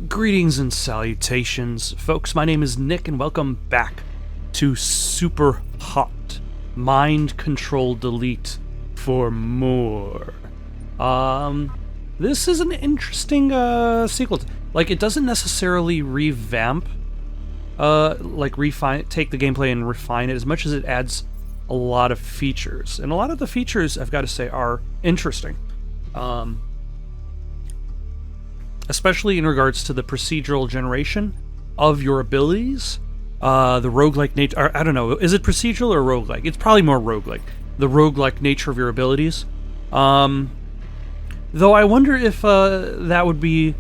Greetings and salutations, folks. My name is Nick, and welcome back to Superhot. Mind Control Delete for more. This is an interesting sequel. Like, it doesn't necessarily revamp, take the gameplay and refine it as much as it adds a lot of features. And a lot of the features, I've got to say, are interesting. Especially in regards to the procedural generation of your abilities, the roguelike nature. I don't know, is it procedural or roguelike? It's probably more roguelike. The roguelike nature of your abilities. Though I wonder if that would be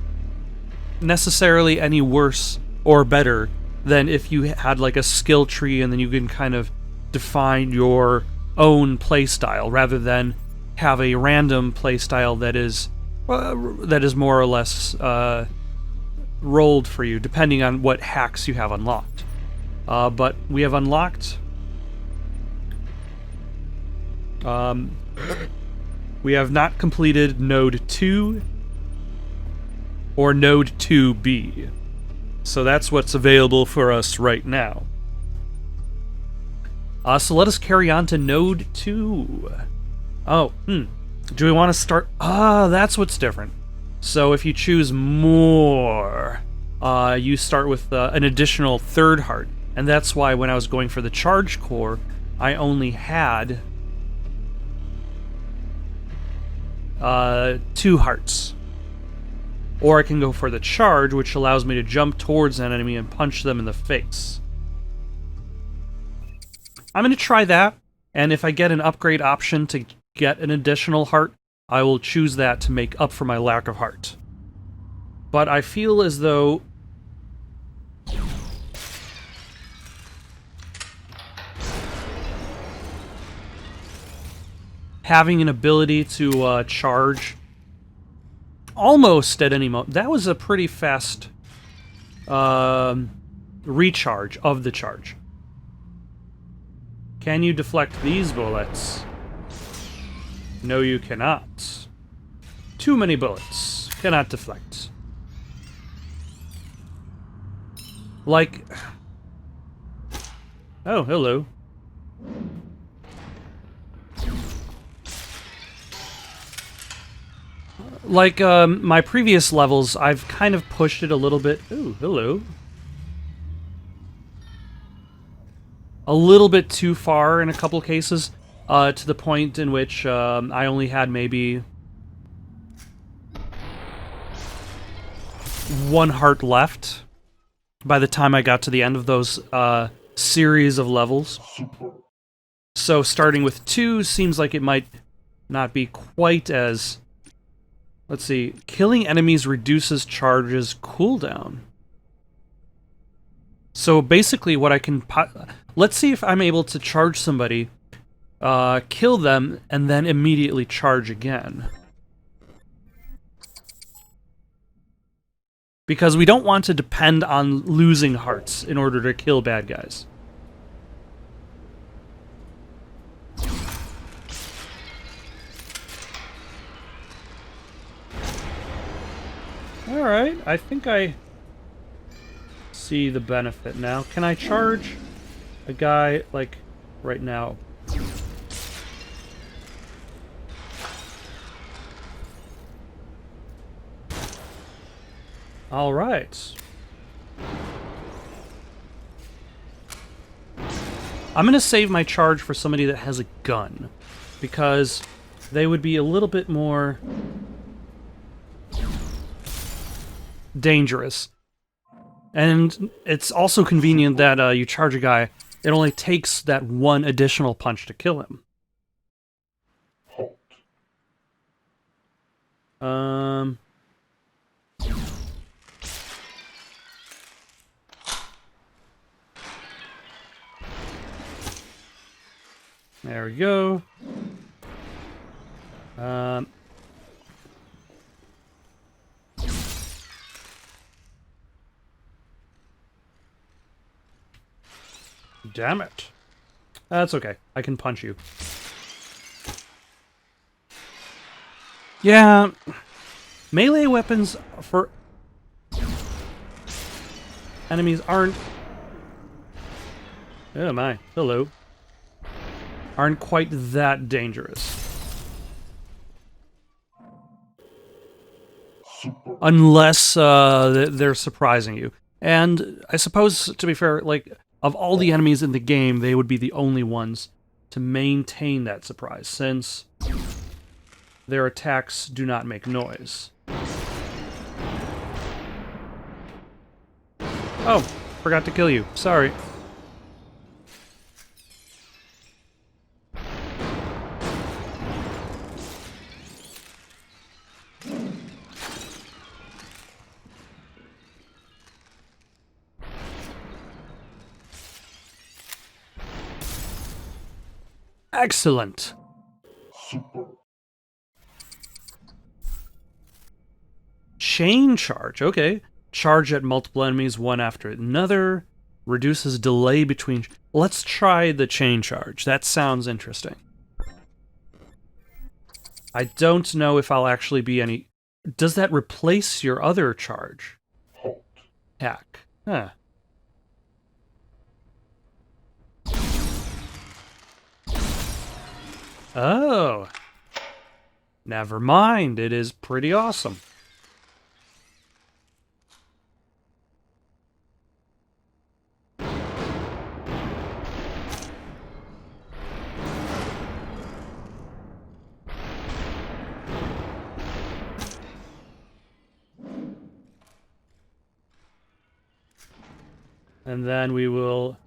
necessarily any worse or better than if you had like a skill tree and then you can kind of define your own playstyle rather than have a random playstyle that is more or less rolled for you, depending on what hacks you have unlocked. But we have unlocked... we have not completed Node 2 or Node 2B. So that's what's available for us right now. So let us carry on to Node 2. Oh, do we want to start... that's what's different. So if you choose more, you start with an additional third heart. And that's why when I was going for the charge core, I only had 2 hearts. Or I can go for the charge, which allows me to jump towards an enemy and punch them in the face. I'm going to try that, and if I get an upgrade option to get an additional heart, I will choose that to make up for my lack of heart. But I feel as though having an ability to charge almost at any moment... That was a pretty fast recharge of the charge. Can you deflect these bullets? No, you cannot. Too many bullets. Cannot deflect. Like... Oh, hello. Like, my previous levels, I've kind of pushed it a little bit... Ooh, hello. A little bit too far in a couple cases, to the point in which I only had maybe 1 heart left by the time I got to the end of those series of levels. So starting with 2 seems like it might not be quite as... Let's see. Killing enemies reduces charges cooldown. So basically what I can... Let's see if I'm able to charge somebody, kill them, and then immediately charge again. Because we don't want to depend on losing hearts in order to kill bad guys. Alright, I think I see the benefit now. Can I charge a guy, like, right now? Alright. I'm gonna save my charge for somebody that has a gun, because they would be a little bit more dangerous. And it's also convenient that you charge a guy, it only takes that 1 additional punch to kill him. There we go. Damn it. That's okay. I can punch you. Yeah. Melee weapons, for enemies aren't... Oh my, hello. Aren't quite that dangerous. Unless they're surprising you. And I suppose, to be fair, like, of all the enemies in the game, they would be the only ones to maintain that surprise, since their attacks do not make noise. Oh, forgot to kill you. Sorry. Excellent. Chain charge, okay. Charge at multiple enemies, one after another. Reduces delay between... Let's try the chain charge. That sounds interesting. I don't know if I'll actually be any... Does that replace your other charge? Hack. Huh. Oh. Never mind. It is pretty awesome. And then we will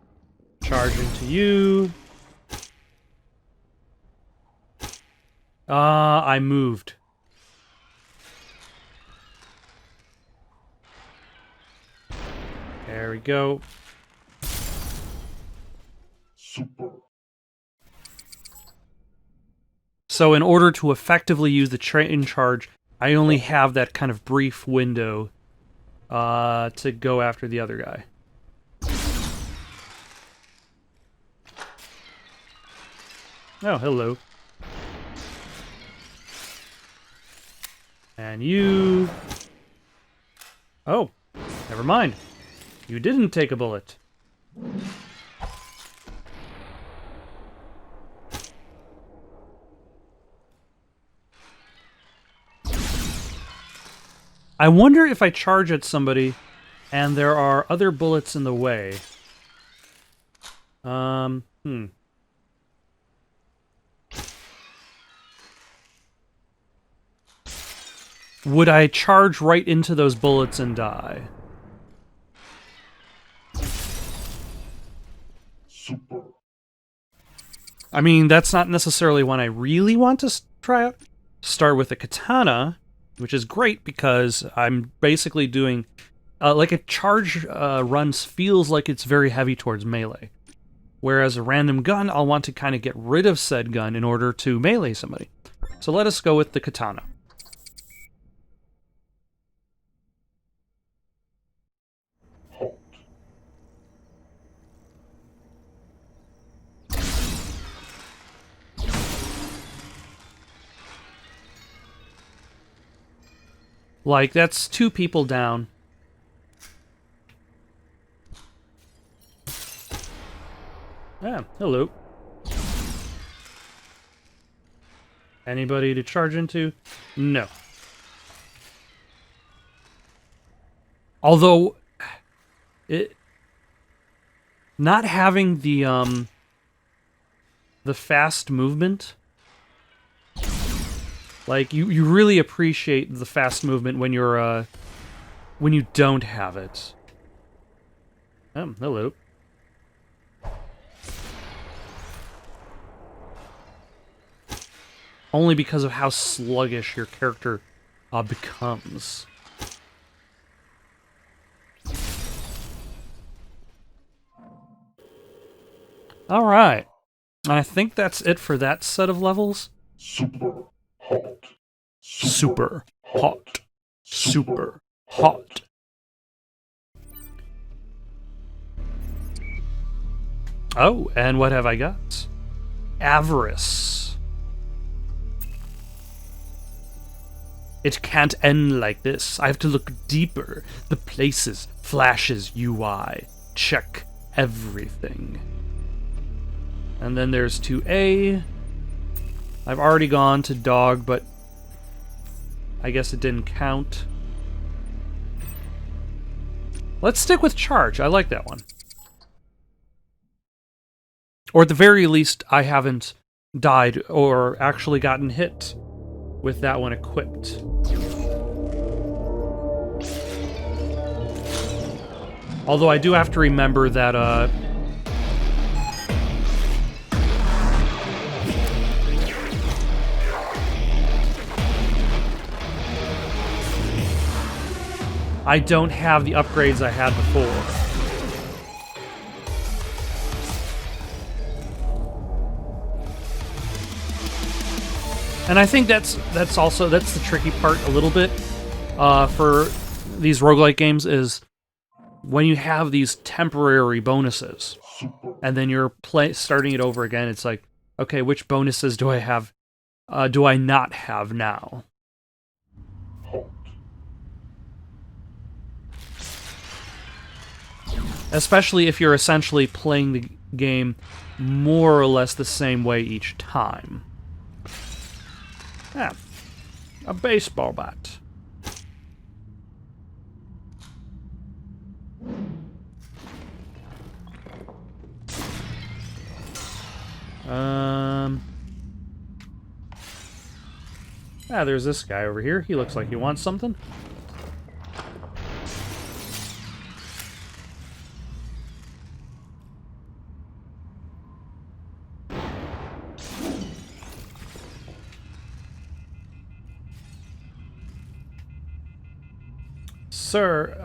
charge into you. I moved. There we go. So in order to effectively use the chain charge, I only have that kind of brief window to go after the other guy. Oh, hello. And you... Oh, never mind. You didn't take a bullet. I wonder if I charge at somebody and there are other bullets in the way. Would I charge right into those bullets and die? I mean, that's not necessarily one I really want to try out. Start with a katana, which is great because I'm basically doing... like a charge run feels like it's very heavy towards melee. Whereas a random gun, I'll want to kind of get rid of said gun in order to melee somebody. So let us go with the katana. Like, that's 2 people down. Ah, hello. Anybody to charge into? No. Although, not having the fast movement... Like, you really appreciate the fast movement when you're, when you don't have it. Oh, hello. Only because of how sluggish your character, becomes. Alright. I think that's it for that set of levels. Super hot. Super hot. Oh, and what have I got? Avarice. It can't end like this. I have to look deeper. The places, flashes, UI. Check everything. And then there's 2A. I've already gone to dog, but I guess it didn't count. Let's stick with charge. I like that one. Or at the very least, I haven't died or actually gotten hit with that one equipped. Although I do have to remember that, I don't have the upgrades I had before. And I think that's the tricky part a little bit for these roguelike games is when you have these temporary bonuses and then you're starting it over again, it's like, okay, which bonuses do I have, do I not have now? Especially if you're essentially playing the game more or less the same way each time. Yeah, a baseball bat. There's this guy over here. He looks like he wants something. Sir,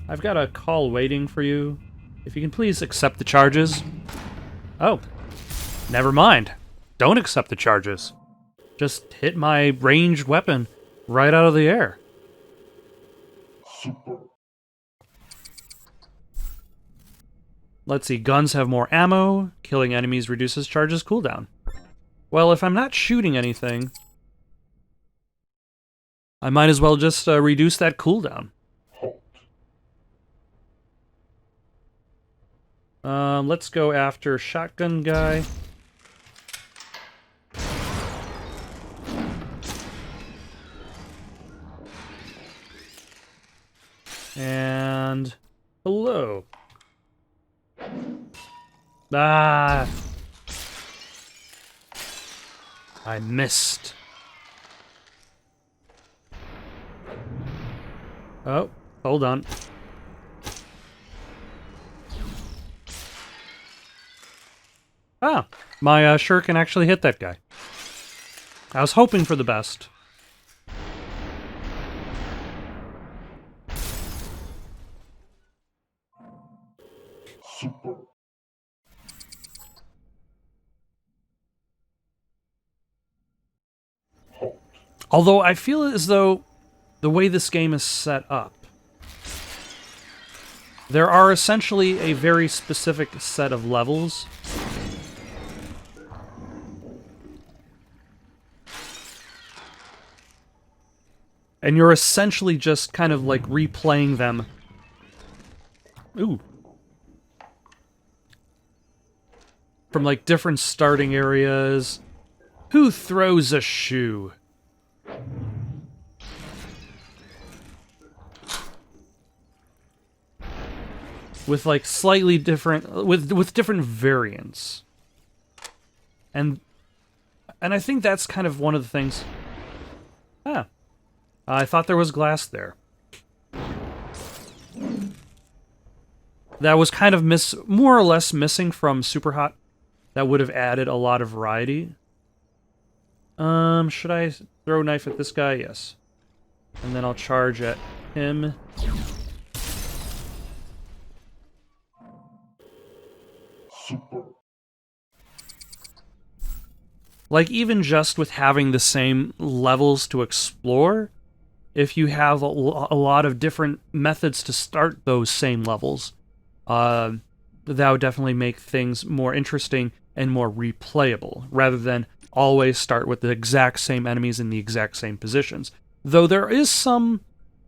I've got a call waiting for you. If you can please accept the charges. Oh, never mind. Don't accept the charges. Just hit my ranged weapon right out of the air. Super. Let's see, guns have more ammo. Killing enemies reduces charges cooldown. Well, if I'm not shooting anything, I might as well just reduce that cooldown. Let's go after shotgun guy. And hello. Ah, I missed. Oh, hold on. Ah, my shuriken actually hit that guy. I was hoping for the best. Super. Although I feel as though the way this game is set up, there are essentially a very specific set of levels. And you're essentially just kind of like replaying them. Ooh. From like different starting areas. Who throws a shoe? With like slightly different, with different variants. And I think that's kind of one of the things. Ah. I thought there was glass there. That was kind of more or less missing from Superhot. That would have added a lot of variety. Should I throw a knife at this guy? Yes. And then I'll charge at him. Super. Like, even just with having the same levels to explore, if you have a lot of different methods to start those same levels, that would definitely make things more interesting and more replayable, rather than always start with the exact same enemies in the exact same positions. Though there is some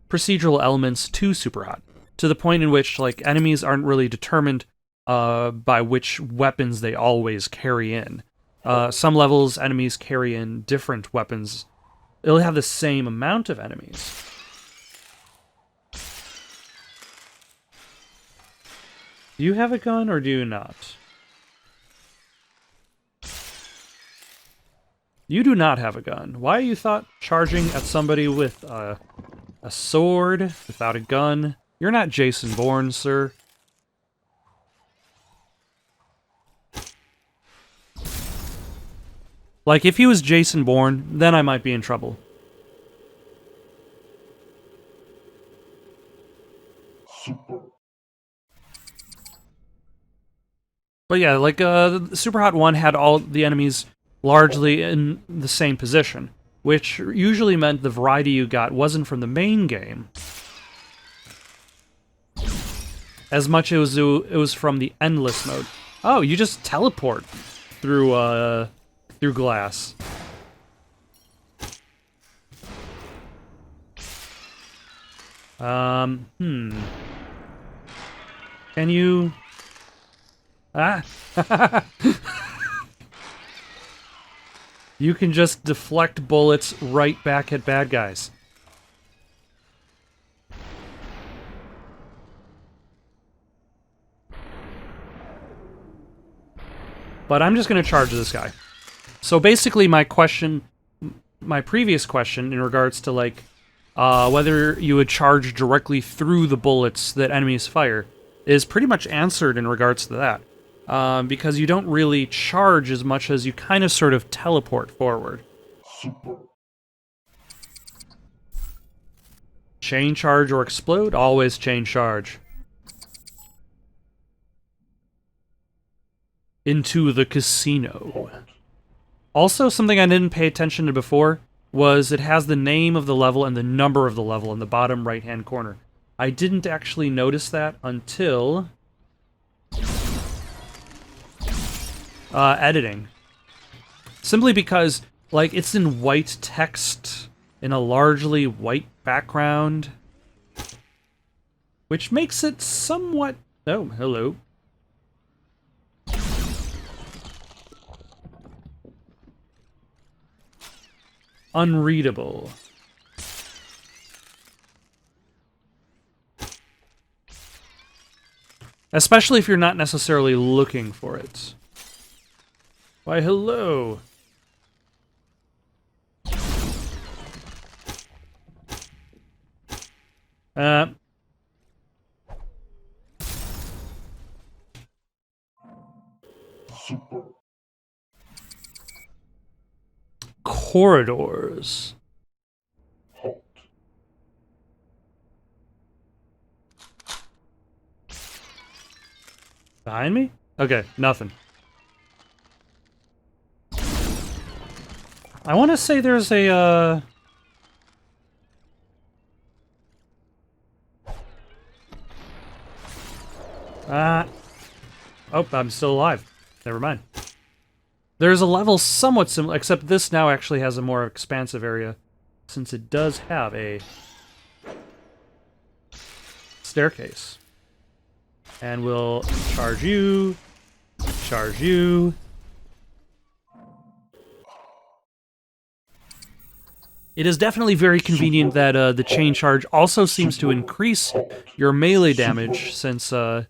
procedural elements to Superhot, to the point in which like enemies aren't really determined by which weapons they always carry in. Some levels, enemies carry in different weapons. It'll have the same amount of enemies. Do you have a gun or do you not? You do not have a gun. Why you thought charging at somebody with a sword without a gun? You're not Jason Bourne, sir. Like, if he was Jason Bourne, then I might be in trouble. But yeah, like, Superhot 1 had all the enemies largely in the same position, which usually meant the variety you got wasn't from the main game, as much as it was from the endless mode. Oh, you just teleport through glass. Can you... Ah! You can just deflect bullets right back at bad guys. But I'm just going to charge this guy. So basically my previous question in regards to like whether you would charge directly through the bullets that enemies fire is pretty much answered in regards to that. Because you don't really charge as much as you kind of sort of teleport forward. Chain charge or explode? Always chain charge. Into the casino. Also, something I didn't pay attention to before was it has the name of the level and the number of the level in the bottom right-hand corner. I didn't actually notice that until... editing. Simply because, like, it's in white text in a largely white background, which makes it somewhat... Oh, hello. Unreadable. Especially if you're not necessarily looking for it. Why, hello. Corridors. Behind me? Okay, nothing. I want to say there's a, Oh, I'm still alive. Never mind. There's a level somewhat similar, except this now actually has a more expansive area, since it does have a staircase. And we'll charge you, charge you. It is definitely very convenient that the chain charge also seems to increase your melee damage, since it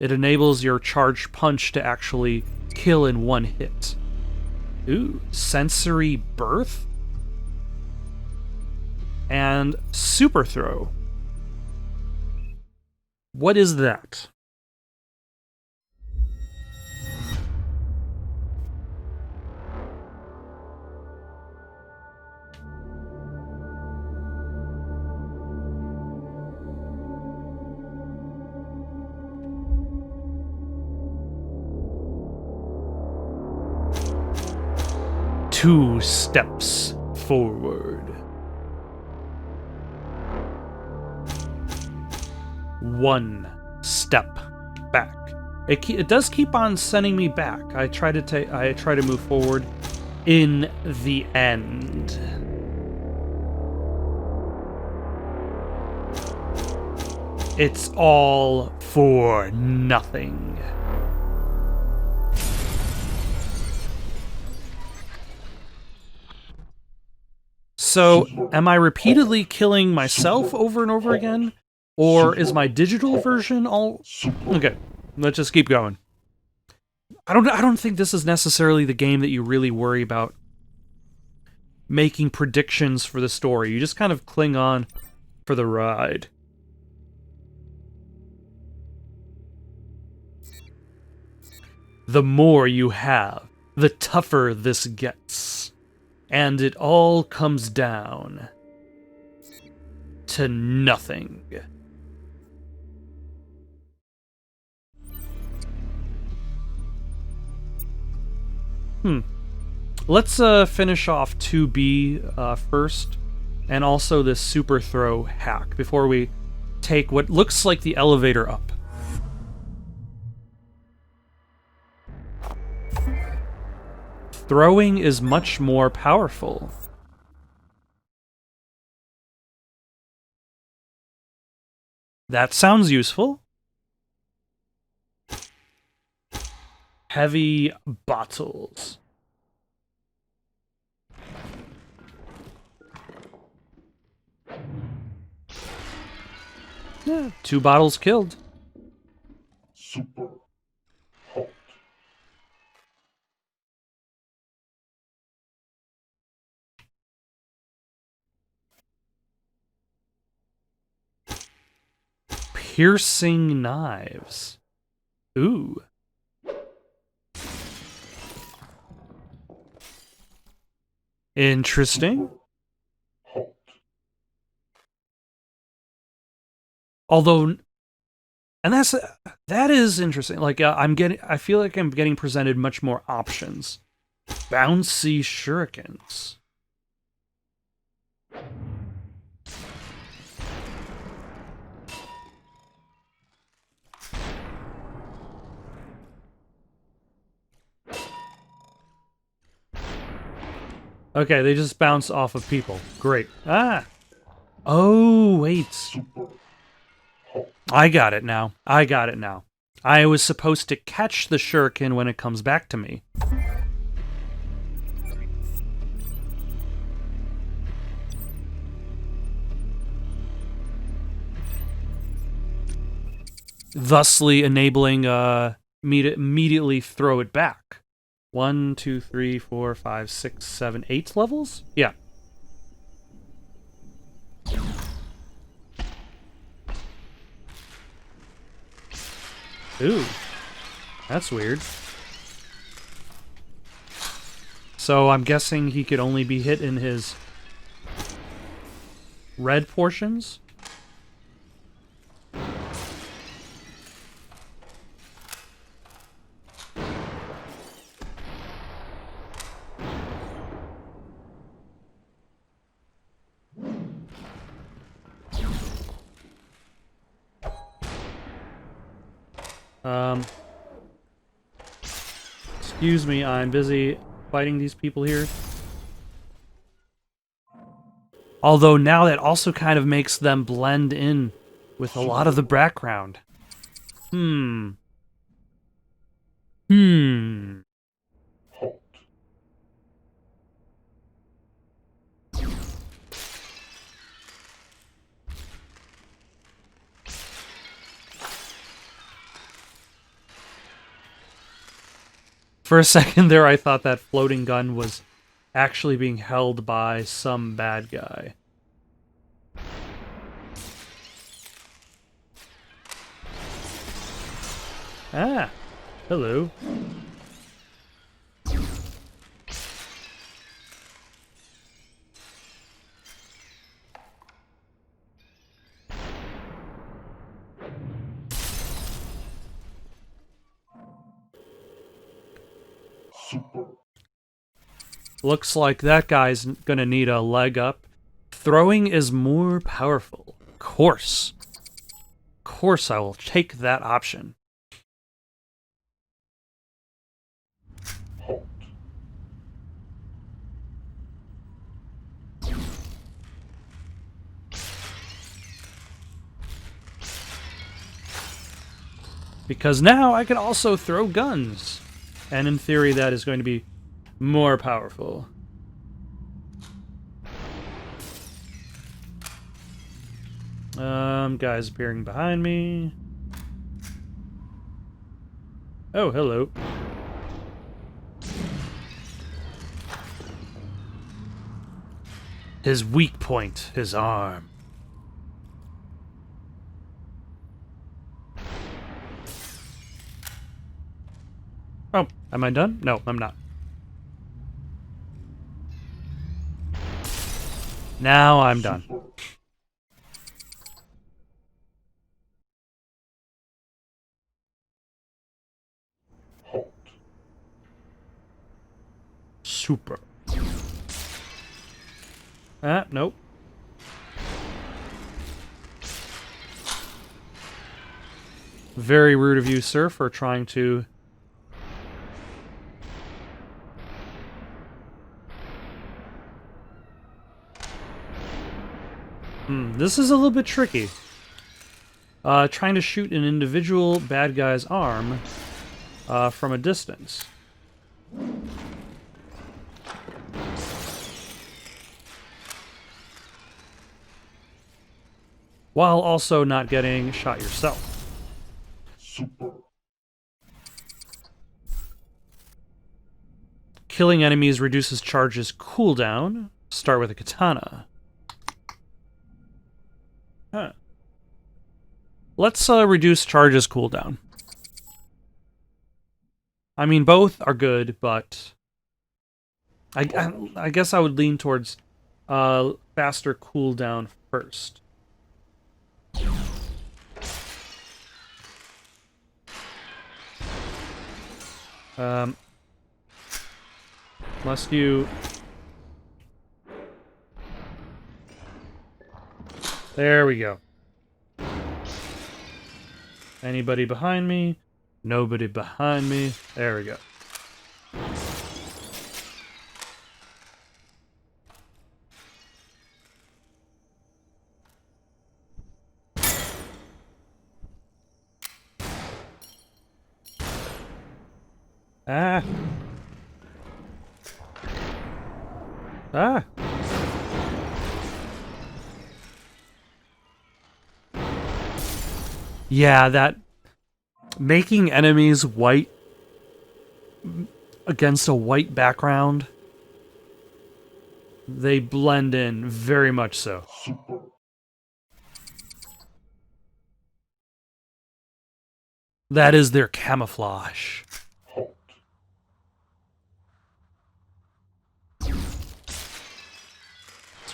enables your charged punch to actually kill in one hit. Ooh, sensory birth? And super throw. What is that? Two steps forward. One step back. It does keep on sending me back. I try to move forward, in the end. It's all for nothing. So, am I repeatedly killing myself over and over again? Or is my digital version all... Okay, let's just keep going. I don't think this is necessarily the game that you really worry about making predictions for the story. You just kind of cling on for the ride. The more you have, the tougher this gets. And it all comes down to nothing. Let's finish off 2B first, and also this super throw hack, before we take what looks like the elevator up. Throwing is much more powerful. That sounds useful. Heavy bottles. Yeah, 2 bottles killed. Superhot. Piercing knives. Ooh. Interesting. Hot. Although, and that is interesting. Like I feel like I'm getting presented much more options. Bouncy shurikens. Okay, they just bounce off of people. Great. Ah. Oh, wait. Superhot. I got it now. I got it now. I was supposed to catch the shuriken when it comes back to me. Thusly enabling me to immediately throw it back. 1, 2, 3, 4, 5, 6, 7, 8 levels? Yeah. Ooh. That's weird. So I'm guessing he could only be hit in his red portions? Excuse me, I'm busy fighting these people here. Although now that also kind of makes them blend in with a lot of the background. Hmm. Hot. For a second there, I thought that floating gun was actually being held by some bad guy. Ah, hello. Super. Looks like that guy's gonna need a leg up. Throwing is more powerful. Of course. Of course I will take that option. Hot. Because now I can also throw guns. And in theory, that is going to be more powerful. Guys appearing behind me. Oh, hello. His weak point, his arm. Oh, am I done? No, I'm not. Now I'm done. Hot. Super. Ah, nope. Very rude of you, sir, for trying to... This is a little bit tricky. Trying to shoot an individual bad guy's arm from a distance. While also not getting shot yourself. Super. Killing enemies reduces charges cooldown. Start with a katana. Huh. Let's reduce charges cooldown. I mean, both are good, but I guess I would lean towards faster cooldown first. Must you... There we go. Anybody behind me? Nobody behind me. There we go. Ah. Ah. Yeah, that making enemies white against a white background, they blend in very much so. Super. That is their camouflage. Hot. Let's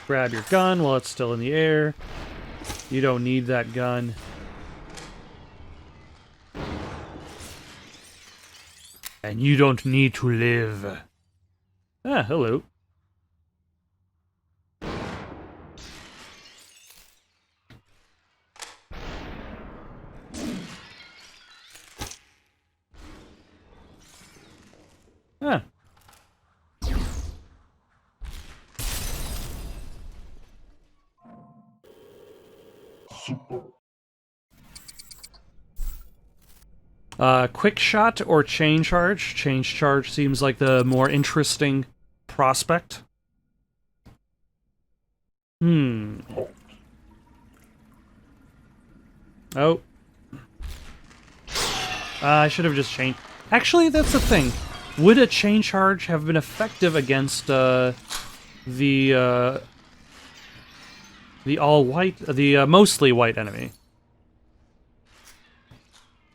grab your gun while it's still in the air. You don't need that gun. And you don't need to live. Ah, hello. Ah. Super. Quick shot or chain charge? Chain charge seems like the more interesting prospect. Oh. I should have just chained. Actually, that's the thing. Would a chain charge have been effective against the all-white, the mostly white enemy?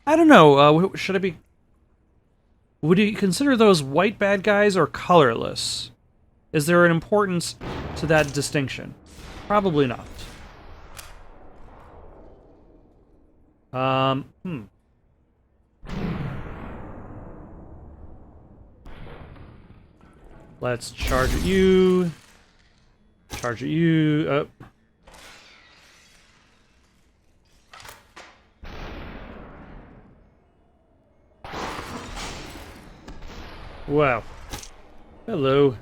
I don't know. Should I be... Would you consider those white bad guys or colorless? Is there an importance to that distinction? Probably not. Let's charge at you. Charge at you. Oh. Wow. Hello.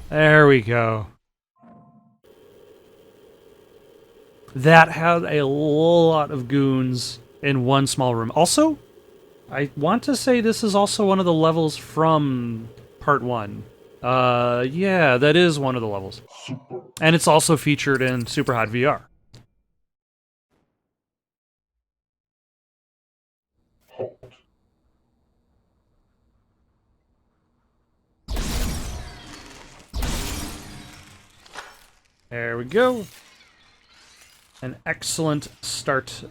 There we go. That had a lot of goons in one small room. Also, I want to say this is also one of the levels from Part 1. Yeah, that is one of the levels. Super And it's also featured in Superhot VR. hot. There we go. An excellent start.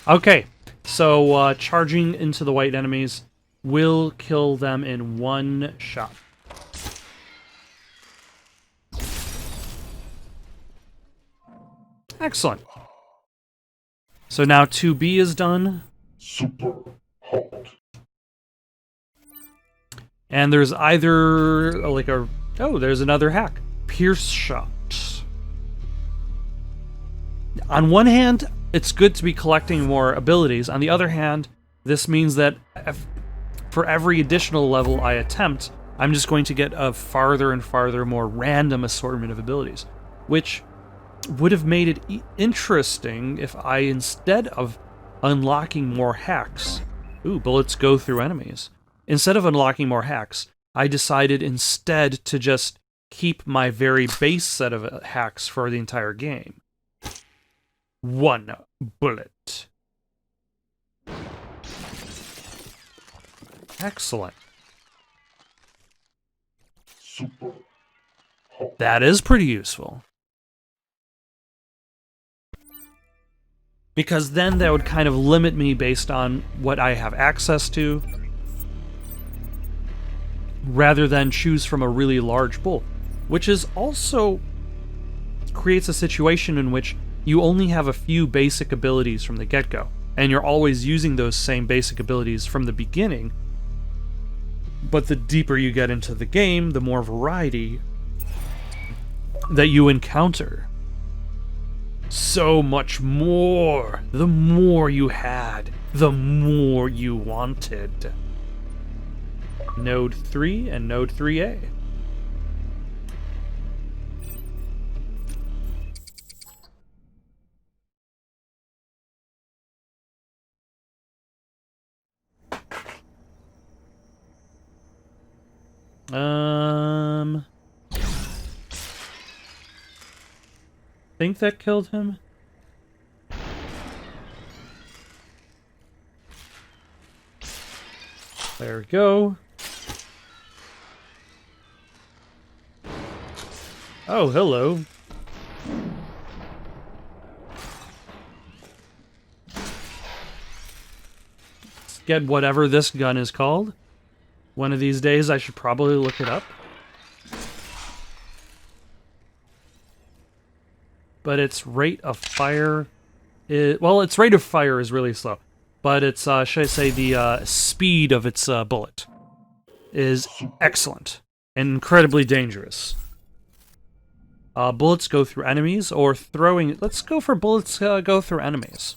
Okay, so charging into the white enemies will kill them in one shot. Excellent. So now 2B is done. Super hot. And there's either like a... Oh, there's another hack. Pierce shot. On one hand, it's good to be collecting more abilities. On the other hand, this means that for every additional level I attempt, I'm just going to get a farther and farther more random assortment of abilities, which would have made it interesting if I, instead of unlocking more hacks... Ooh, bullets go through enemies. Instead of unlocking more hacks, I decided instead to just keep my very base set of hacks for the entire game. 1 bullet. Excellent. Super hot. That is pretty useful. Because then that would kind of limit me based on what I have access to, rather than choose from a really large pool, which is also creates a situation in which you only have a few basic abilities from the get-go, and you're always using those same basic abilities from the beginning, but the deeper you get into the game, the more variety that you encounter. So much more! The more you had, the more you wanted. Node 3 and Node 3A. Think that killed him? There we go. Oh, hello. Let's get whatever this gun is called. One of these days I should probably look it up. But its rate of fire is... Well, its rate of fire is really slow. But its, should I say, the speed of its bullet is excellent. And incredibly dangerous. Bullets go through enemies, or throwing... Let's go for bullets go through enemies.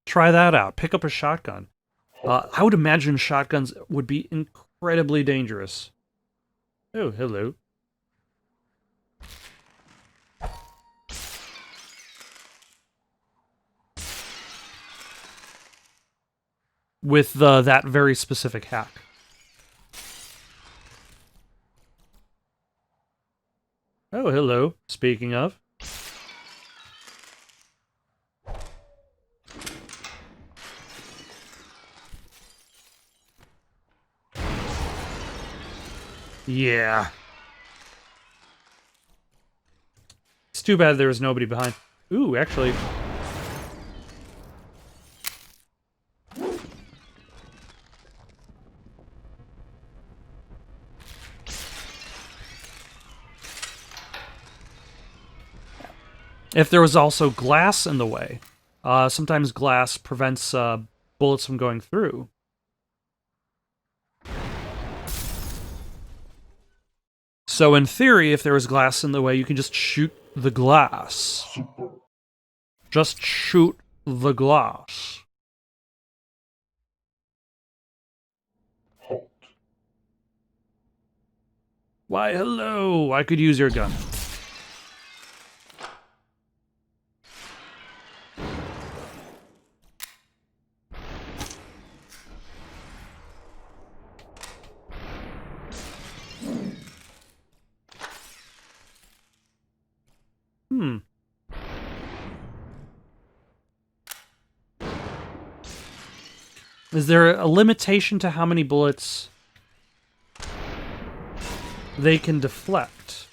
Try that out. Pick up a shotgun. I would imagine shotguns would be incredibly dangerous. Oh, hello. With that very specific hack. Oh, hello. Speaking of. Yeah. It's too bad there was nobody behind. Ooh, actually... If there was also glass in the way, sometimes glass prevents bullets from going through. So in theory, if there was glass in the way, you can just shoot the glass. Super Just shoot the glass. hot. Why, hello, I could use your gun. Is there a limitation to how many bullets they can deflect?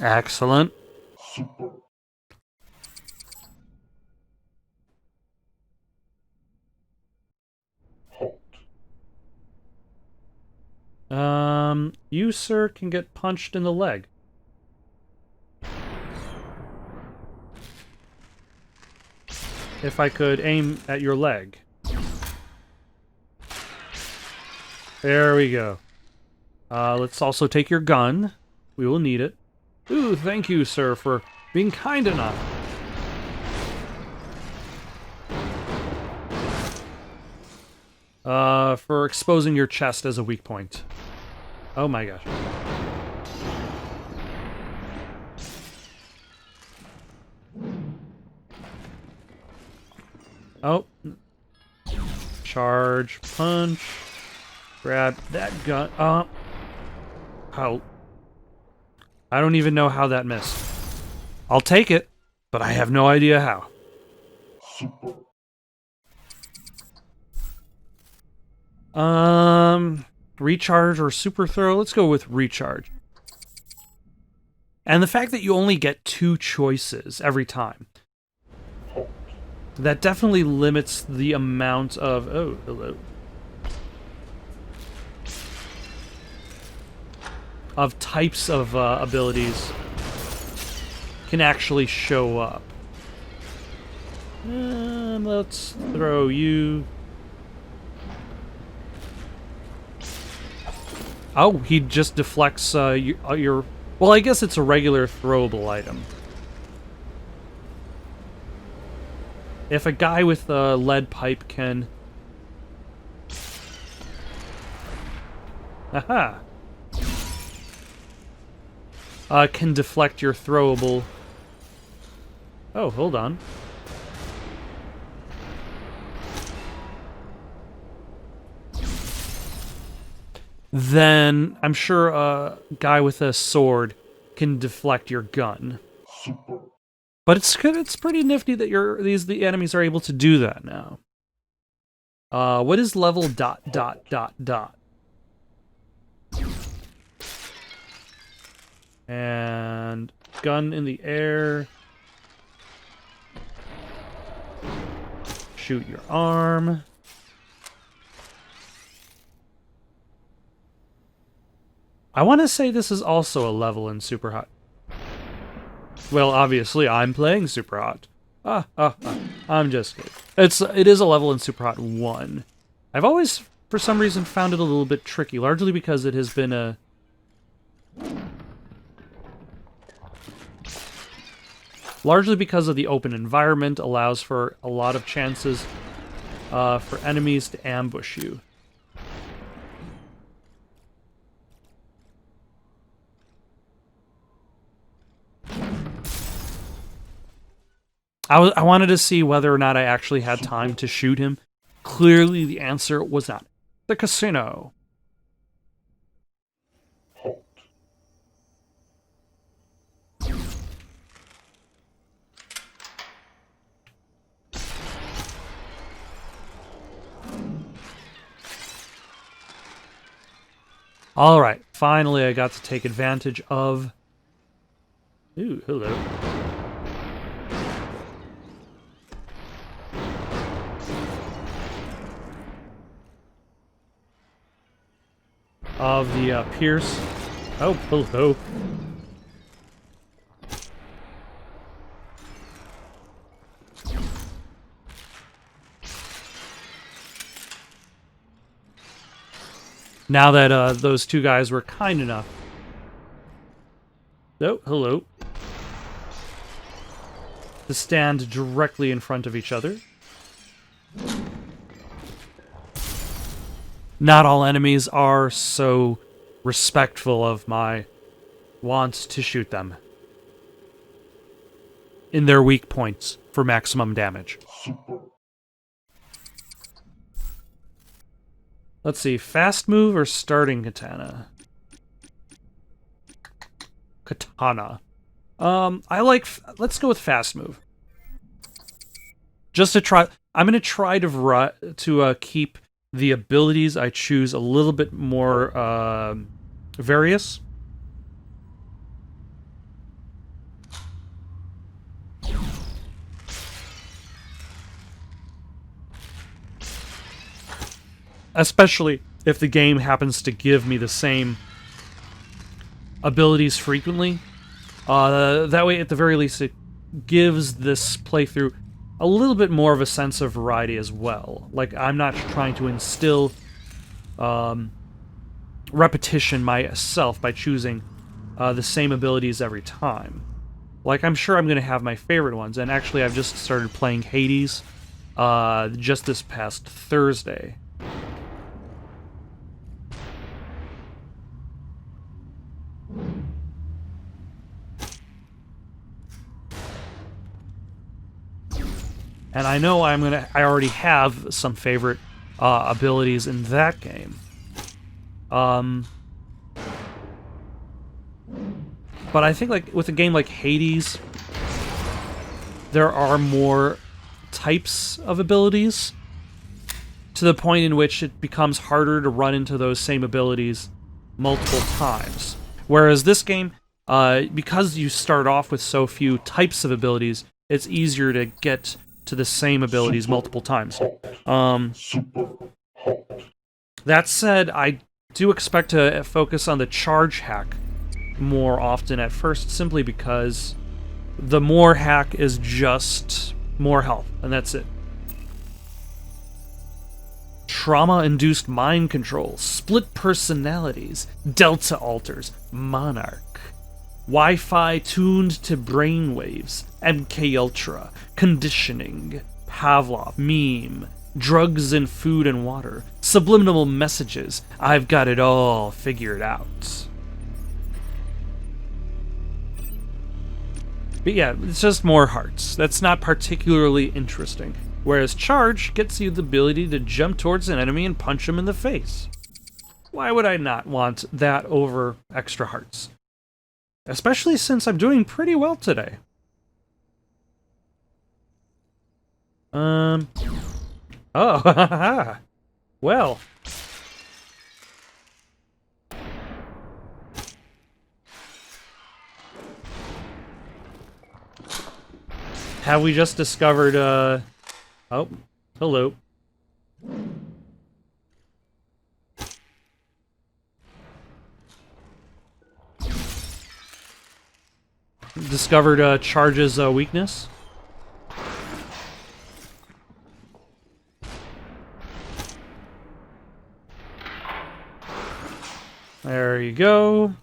Excellent. Super hot. You, sir, can get punched in the leg. If I could aim at your leg. There we go. Let's also take your gun. We will need it. Ooh, thank you, sir, for being kind enough. For exposing your chest as a weak point. Oh my gosh. Oh. Charge, punch. Grab that gun. How? I don't even know how that missed. I'll take it, but I have no idea how. Super Recharge or super throw? Let's go with recharge. And the fact that you only get 2 choices every time. hot. That definitely limits the amount of... Oh, hello. Of types of abilities can actually show up. Let's throw you... Oh, he just deflects your... Well, I guess it's a regular throwable item. If a guy with a lead pipe can... Aha! Can deflect your throwable... Oh, hold on. Then I'm sure a guy with a sword can deflect your gun. Super But it's pretty nifty that the enemies are able to do that now. What is level ... And gun in the air. Shoot your arm. I want to say this is also a level in Superhot. Well, obviously, I'm playing Superhot. I'm just kidding. It is a level in Superhot 1. I've always, for some reason, found it a little bit tricky, largely because it has been a... Largely because of the open environment allows for a lot of chances for enemies to ambush you. I wanted to see whether or not I actually had time to shoot him. Clearly, the answer was not. The casino. hot. All right, finally I got to take advantage of... Ooh, hello. Of the Pierce. Oh, hello. Now that those two guys were kind enough. Oh, hello. To stand directly in front of each other. Not all enemies are so respectful of my want to shoot them in their weak points for maximum damage. Super. Let's see, fast move or starting katana? Katana. Let's go with fast move. Just to try, I'm going to try to keep the abilities I choose a little bit more various. Especially if the game happens to give me the same abilities frequently. That way, at the very least, it gives this playthrough a little bit more of a sense of variety as well. Like, I'm not trying to instill repetition myself by choosing the same abilities every time. Like, I'm sure I'm going to have my favorite ones, and actually I've just started playing Hades just this past Thursday. And I know I already have some favorite abilities in that game. But I think, like, with a game like Hades, there are more types of abilities to the point in which it becomes harder to run into those same abilities multiple times. Whereas this game, because you start off with so few types of abilities, it's easier to get to the same abilities multiple times. That said, I do expect to focus on the charge hack more often at first, simply because the more hack is just more health, and that's it. Trauma-induced mind control, split personalities, delta alters, monarch, Wi-Fi tuned to brainwaves, MK Ultra, conditioning, Pavlov, meme, drugs in food and water, subliminal messages. I've got it all figured out. But yeah, it's just more hearts. That's not particularly interesting. Whereas charge gets you the ability to jump towards an enemy and punch him in the face. Why would I not want that over extra hearts? Especially since I'm doing pretty well today. Oh, well. Have we just discovered, oh, hello. Discovered, Charge's, weakness? There you go.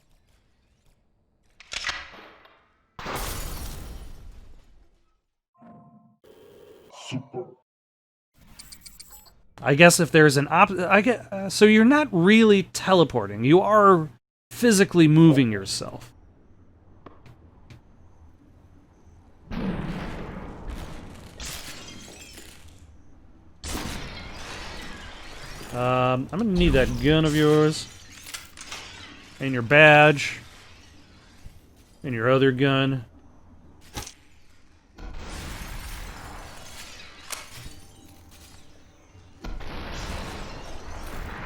Super. I guess if there's an so you're not really teleporting. You are physically moving yourself. I'm gonna need that gun of yours. And your badge. And your other gun.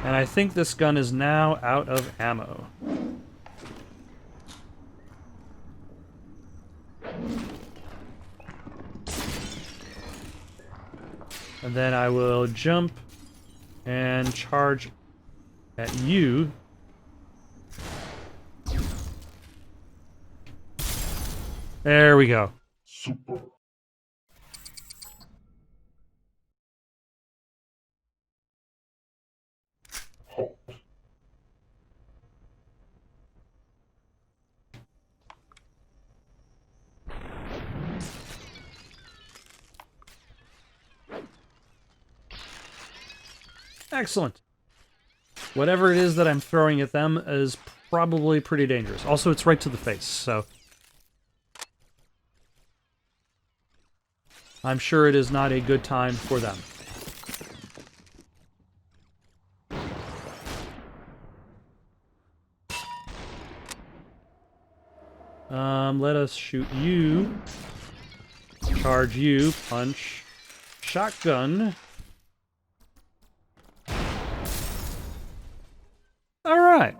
And I think this gun is now out of ammo. And then I will jump and charge at you. There we go. Super. Hot. Excellent. Whatever it is that I'm throwing at them is probably pretty dangerous. Also, it's right to the face, so... I'm sure it is not a good time for them. Let us shoot you. Charge you. Punch. Shotgun. Alright.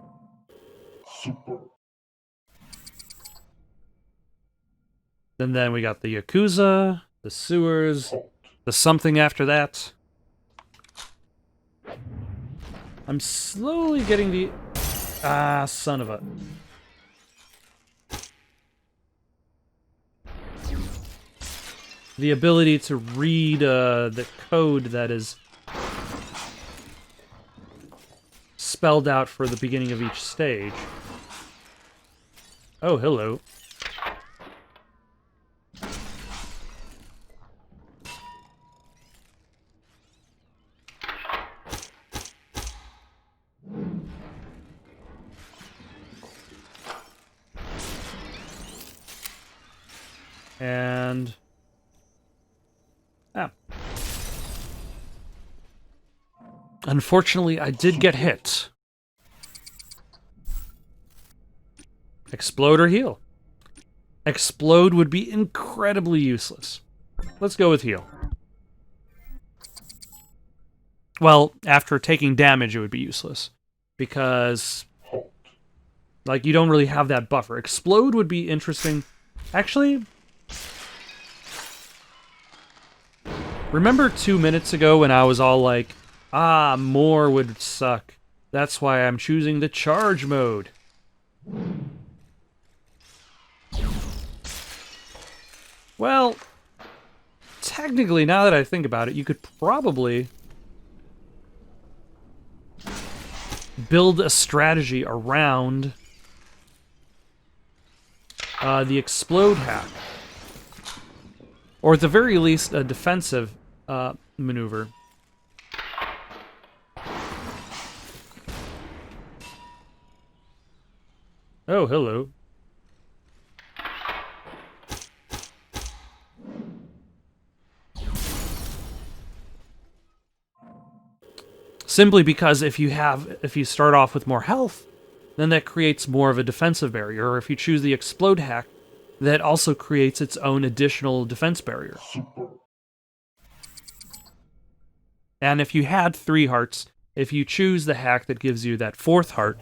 Super. And then we got the Yakuza, the sewers, the something after that. I'm slowly getting the... Ah, son of a... The ability to read the code that is spelled out for the beginning of each stage. Oh, hello. And... ah. Unfortunately, I did get hit. Explode or heal? Explode would be incredibly useless. Let's go with heal. Well, after taking damage, it would be useless. Because, like, you don't really have that buffer. Explode would be interesting. Actually, remember 2 minutes ago when I was all like, ah, more would suck. That's why I'm choosing the charge mode. Well, technically, now that I think about it, you could probably build a strategy around the explode hack. Or at the very least, a defensive maneuver. Oh, hello. Simply because if you start off with more health, then that creates more of a defensive barrier. Or if you choose the explode hack, that also creates its own additional defense barrier. Super. And if you had 3 hearts, if you choose the hack that gives you that 4th heart,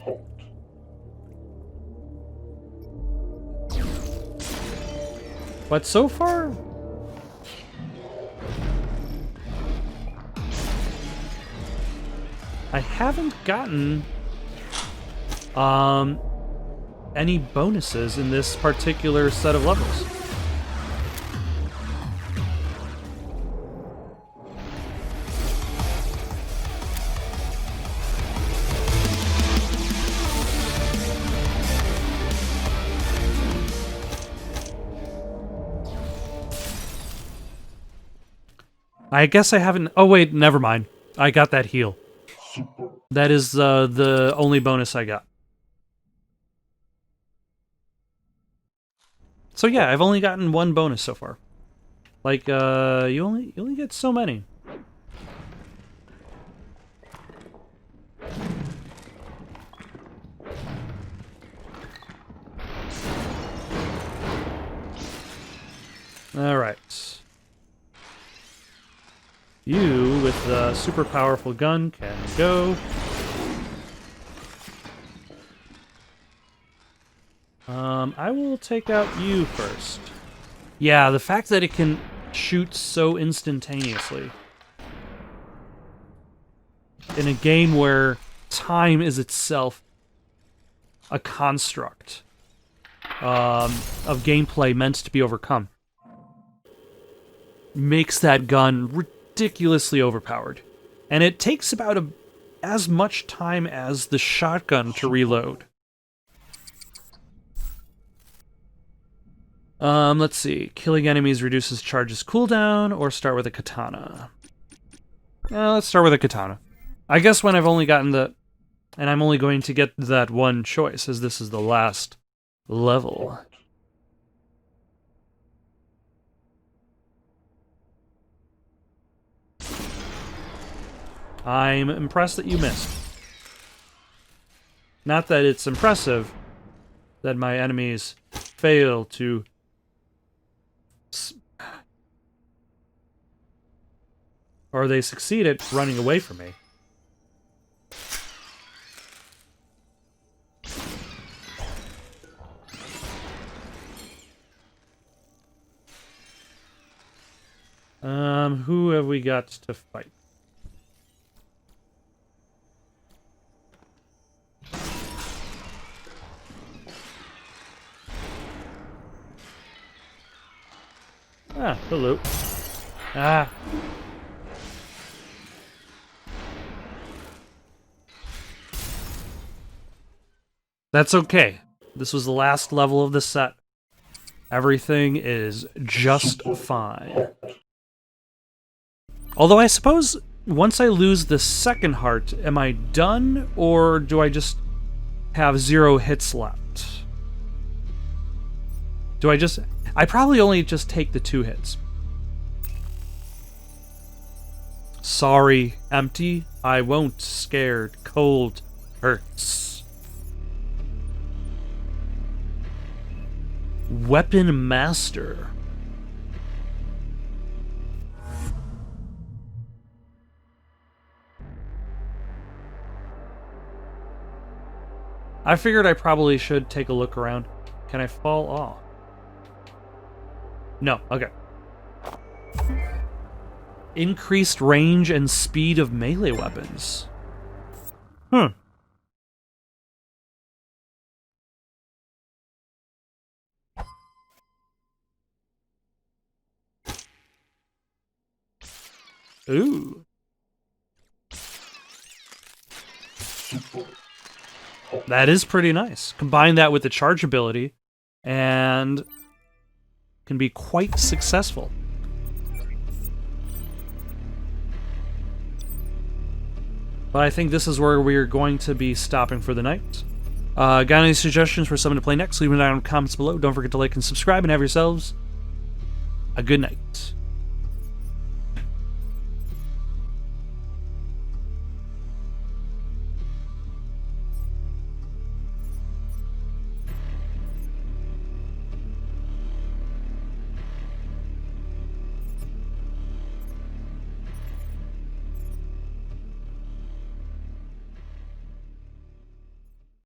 but so far, I haven't gotten any bonuses in this particular set of levels. I guess I haven't... Oh wait, never mind. I got that heal. Super. That is the only bonus I got. So yeah, I've only gotten 1 bonus so far. Like, you only get so many. Alright. You, with the super powerful gun, can go. I will take out you first. Yeah, the fact that it can shoot so instantaneously. In a game where time is itself a construct of gameplay meant to be overcome, makes that gun ridiculously overpowered. And it takes about as much time as the shotgun to reload. Let's see. Killing enemies reduces charges cooldown, or start with a katana. Let's start with a katana. I guess when I've only gotten the... And I'm only going to get that one choice, as this is the last level. I'm impressed that you missed. Not that it's impressive that my enemies fail to... Or they succeed at running away from me. Who have we got to fight? Ah, hello. Ah. That's okay. This was the last level of the set. Everything is just fine. Although I suppose once I lose the second heart, am I done, or do I just have 0 hits left? Do I just... I probably only just take the 2 hits. Sorry, empty. I won't. Scared. Cold. Hurts. Weapon Master. I figured I probably should take a look around. Can I fall off? No, okay. Increased range and speed of melee weapons. Ooh. That is pretty nice. Combine that with the charge ability, and can be quite successful. But I think this is where we're going to be stopping for the night. Got any suggestions for someone to play next? Leave them down in the comments below. Don't forget to like and subscribe, and have yourselves a good night.